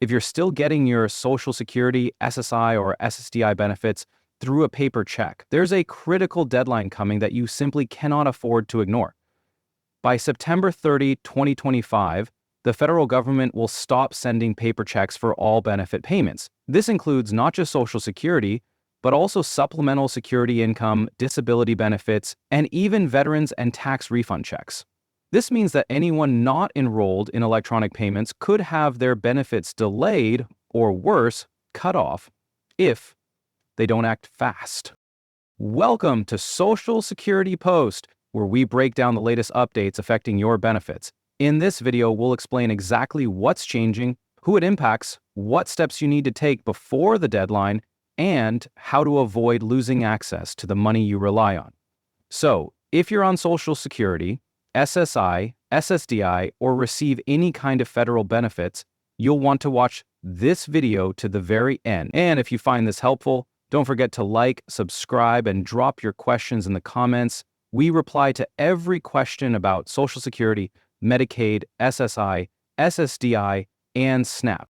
If you're still getting your Social Security, SSI, or SSDI benefits through a paper check, there's a critical deadline coming that you simply cannot afford to ignore. By September 30, 2025, the federal government will stop sending paper checks for all benefit payments. This includes not just Social Security, but also supplemental security income, disability benefits, and even veterans and tax refund checks. This means that anyone not enrolled in electronic payments could have their benefits delayed or worse, cut off if they don't act fast. Welcome to Social Security Post, where we break down the latest updates affecting your benefits. In this video, we'll explain exactly what's changing, who it impacts, what steps you need to take before the deadline, and how to avoid losing access to the money you rely on. So, if you're on Social Security, SSI, SSDI, or receive any kind of federal benefits, you'll want to watch this video to the very end. And if you find this helpful, don't forget to like, subscribe, and drop your questions in the comments. We reply to every question about Social Security, Medicaid, SSI, SSDI, and SNAP.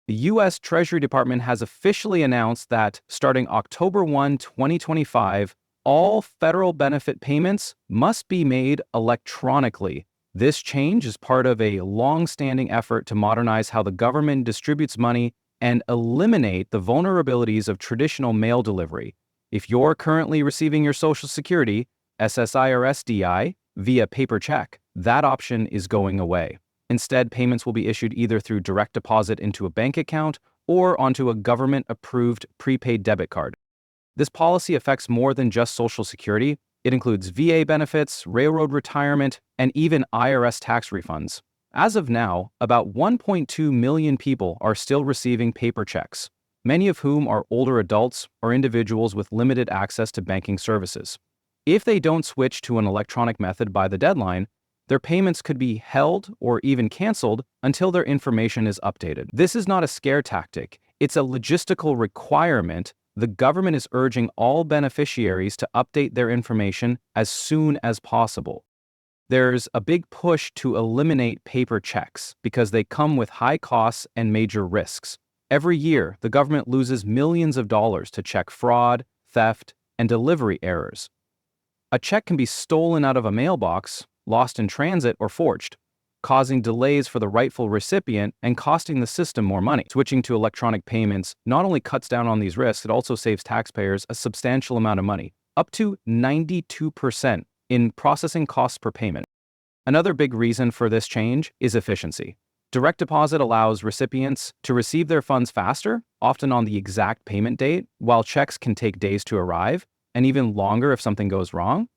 The U.S. Treasury Department has officially announced that starting October 1, 2025, all federal benefit payments must be made electronically. This change is part of a long-standing effort to modernize how the government distributes money and eliminate the vulnerabilities of traditional mail delivery. If you're currently receiving your Social Security, SSI or SDI via paper check, that option is going away. Instead, payments will be issued either through direct deposit into a bank account or onto a government-approved prepaid debit card. This policy affects more than just Social Security. It includes VA benefits, railroad retirement, and even IRS tax refunds. As of now, about 1.2 million people are still receiving paper checks, many of whom are older adults or individuals with limited access to banking services. If they don't switch to an electronic method by the deadline, their payments could be held or even canceled until their information is updated. This is not a scare tactic. It's a logistical requirement. The government is urging all beneficiaries to update their information as soon as possible. There's a big push to eliminate paper checks because they come with high costs and major risks. Every year, the government loses millions of dollars to check fraud, theft, and delivery errors. A check can be stolen out of a mailbox, lost in transit, or forged, causing delays for the rightful recipient and costing the system more money. Switching to electronic payments not only cuts down on these risks, it also saves taxpayers a substantial amount of money, up to 92% in processing costs per payment. Another big reason for this change is efficiency. Direct deposit allows recipients to receive their funds faster, often on the exact payment date, while checks can take days to arrive, and even longer if something goes wrong.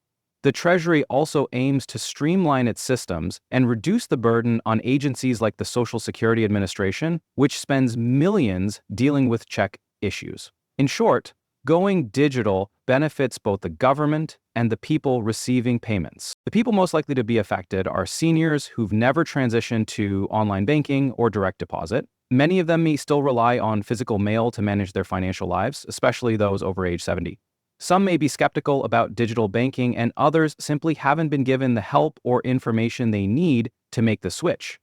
The Treasury also aims to streamline its systems and reduce the burden on agencies like the Social Security Administration, which spends millions dealing with check issues. In short, going digital benefits both the government and the people receiving payments. The people most likely to be affected are seniors who've never transitioned to online banking or direct deposit. Many of them may still rely on physical mail to manage their financial lives, especially those over age 70. Some may be skeptical about digital banking, and others simply haven't been given the help or information they need to make the switch.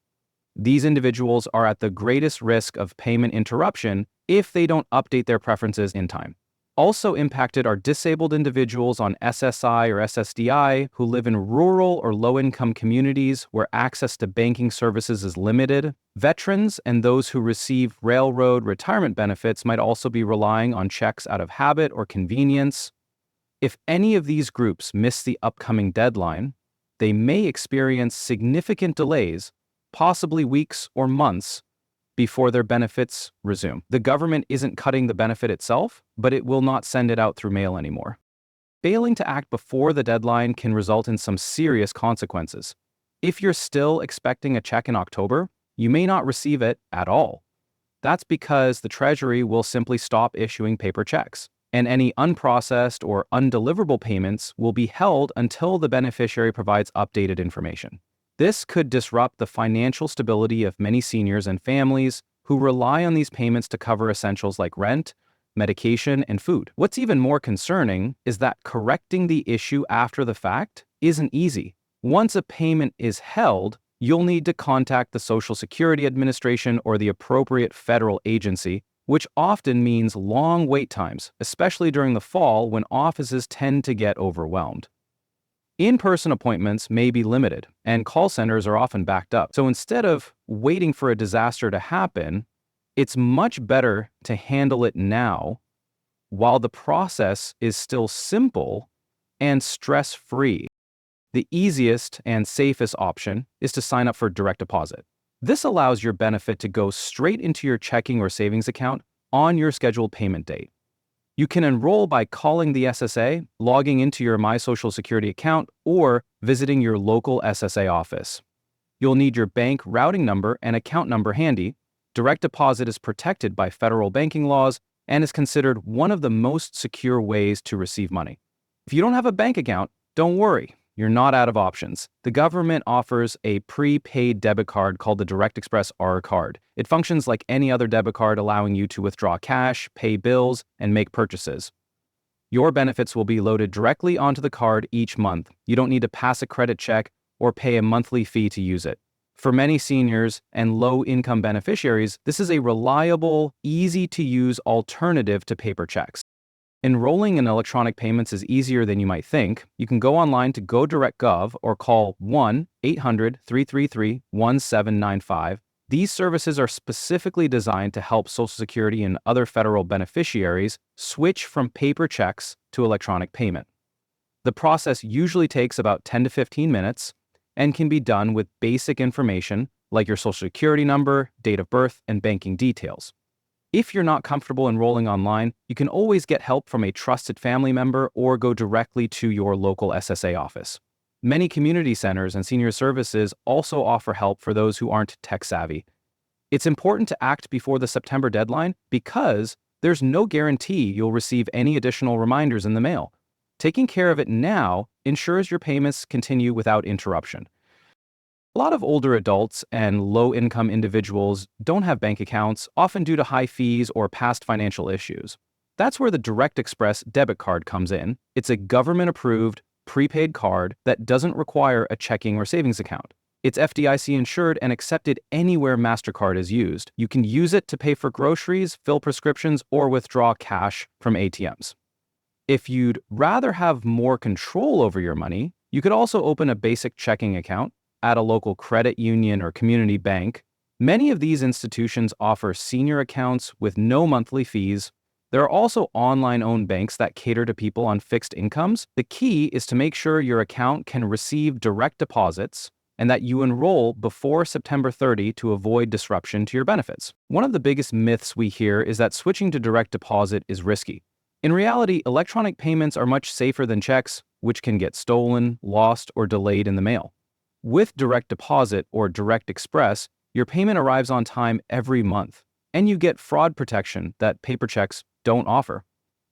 These individuals are at the greatest risk of payment interruption if they don't update their preferences in time. Also impacted are disabled individuals on SSI or SSDI who live in rural or low-income communities where access to banking services is limited. Veterans and those who receive railroad retirement benefits might also be relying on checks out of habit or convenience. If any of these groups miss the upcoming deadline, they may experience significant delays, possibly weeks or months, before their benefits resume. The government isn't cutting the benefit itself, but it will not send it out through mail anymore. Failing to act before the deadline can result in some serious consequences. If you're still expecting a check in October, you may not receive it at all. That's because the Treasury will simply stop issuing paper checks, and any unprocessed or undeliverable payments will be held until the beneficiary provides updated information. This could disrupt the financial stability of many seniors and families who rely on these payments to cover essentials like rent, medication, and food. What's even more concerning is that correcting the issue after the fact isn't easy. Once a payment is held, you'll need to contact the Social Security Administration or the appropriate federal agency, which often means long wait times, especially during the fall when offices tend to get overwhelmed. In-person appointments may be limited, and call centers are often backed up. So instead of waiting for a disaster to happen, it's much better to handle it now while the process is still simple and stress-free. The easiest and safest option is to sign up for direct deposit. This allows your benefit to go straight into your checking or savings account on your scheduled payment date. You can enroll by calling the SSA, logging into your My Social Security account, or visiting your local SSA office. You'll need your bank routing number and account number handy. Direct deposit is protected by federal banking laws and is considered one of the most secure ways to receive money. If you don't have a bank account, don't worry. You're not out of options. The government offers a prepaid debit card called the Direct Express R card. It functions like any other debit card, allowing you to withdraw cash, pay bills, and make purchases. Your benefits will be loaded directly onto the card each month. You don't need to pass a credit check or pay a monthly fee to use it. For many seniors and low-income beneficiaries, this is a reliable, easy-to-use alternative to paper checks. Enrolling in electronic payments is easier than you might think. You can go online to GoDirectGov or call 1-800-333-1795. These services are specifically designed to help Social Security and other federal beneficiaries switch from paper checks to electronic payment. The process usually takes about 10 to 15 minutes and can be done with basic information like your Social Security number, date of birth, and banking details. If you're not comfortable enrolling online, you can always get help from a trusted family member or go directly to your local SSA office. Many community centers and senior services also offer help for those who aren't tech-savvy. It's important to act before the September deadline because there's no guarantee you'll receive any additional reminders in the mail. Taking care of it now ensures your payments continue without interruption. A lot of older adults and low-income individuals don't have bank accounts, often due to high fees or past financial issues. That's where the Direct Express debit card comes in. It's a government-approved, prepaid card that doesn't require a checking or savings account. It's FDIC insured and accepted anywhere MasterCard is used. You can use it to pay for groceries, fill prescriptions, or withdraw cash from ATMs. If you'd rather have more control over your money, you could also open a basic checking account at a local credit union or community bank. Many of these institutions offer senior accounts with no monthly fees. There are also online-owned banks that cater to people on fixed incomes. The key is to make sure your account can receive direct deposits and that you enroll before September 30 to avoid disruption to your benefits. One of the biggest myths we hear is that switching to direct deposit is risky. In reality, electronic payments are much safer than checks, which can get stolen, lost, or delayed in the mail. With direct deposit or Direct Express, your payment arrives on time every month, and you get fraud protection that paper checks don't offer.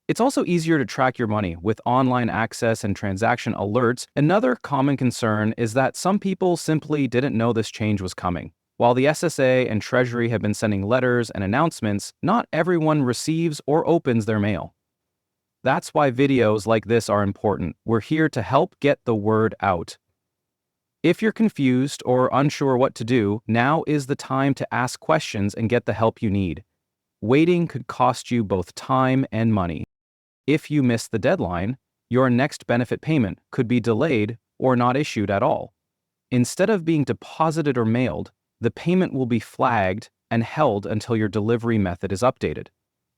It's also easier to track your money with online access and transaction alerts. Another common concern is that some people simply didn't know this change was coming. While the SSA and Treasury have been sending letters and announcements, not everyone receives or opens their mail. That's why videos like this are important. We're here to help get the word out. If you're confused or unsure what to do, now is the time to ask questions and get the help you need. Waiting could cost you both time and money. If you miss the deadline, your next benefit payment could be delayed or not issued at all. Instead of being deposited or mailed, the payment will be flagged and held until your delivery method is updated.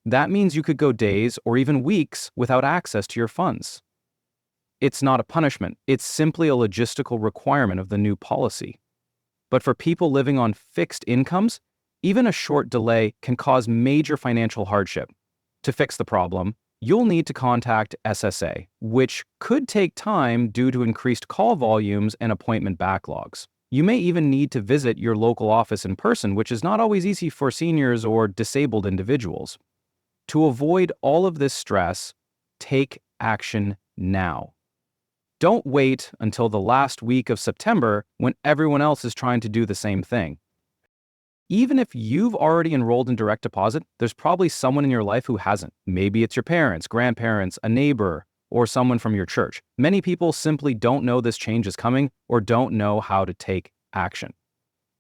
That means you could go days or even weeks without access to your funds. It's not a punishment, it's simply a logistical requirement of the new policy. But for people living on fixed incomes, even a short delay can cause major financial hardship. To fix the problem, you'll need to contact SSA, which could take time due to increased call volumes and appointment backlogs. You may even need to visit your local office in person, which is not always easy for seniors or disabled individuals. To avoid all of this stress, take action now. Don't wait until the last week of September when everyone else is trying to do the same thing. Even if you've already enrolled in direct deposit, there's probably someone in your life who hasn't. Maybe it's your parents, grandparents, a neighbor, or someone from your church. Many people simply don't know this change is coming or don't know how to take action.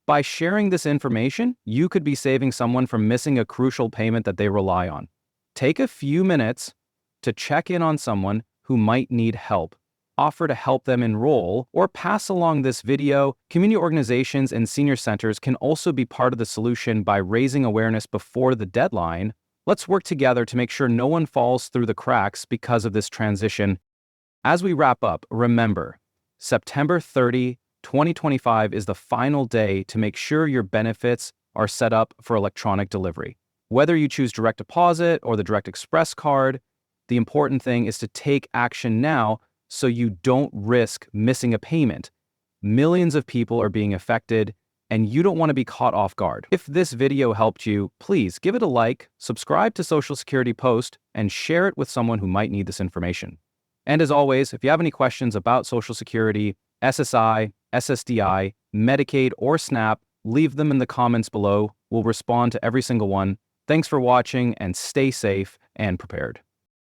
By sharing this information, you could be saving someone from missing a crucial payment that they rely on. Take a few minutes to check in on someone who might need help. Offer to help them enroll, or pass along this video. Community organizations and senior centers can also be part of the solution by raising awareness before the deadline. Let's work together to make sure no one falls through the cracks because of this transition. As we wrap up, remember, September 30, 2025 is the final day to make sure your benefits are set up for electronic delivery. Whether you choose direct deposit or the direct express card, the important thing is to take action now so you don't risk missing a payment. Millions of people are being affected, and you don't want to be caught off guard. If this video helped you, please give it a like, subscribe to Social Security Post, and share it with someone who might need this information. And as always, if you have any questions about Social Security, SSI, SSDI, Medicaid, or SNAP, leave them in the comments below. We'll respond to every single one. Thanks for watching, and stay safe and prepared.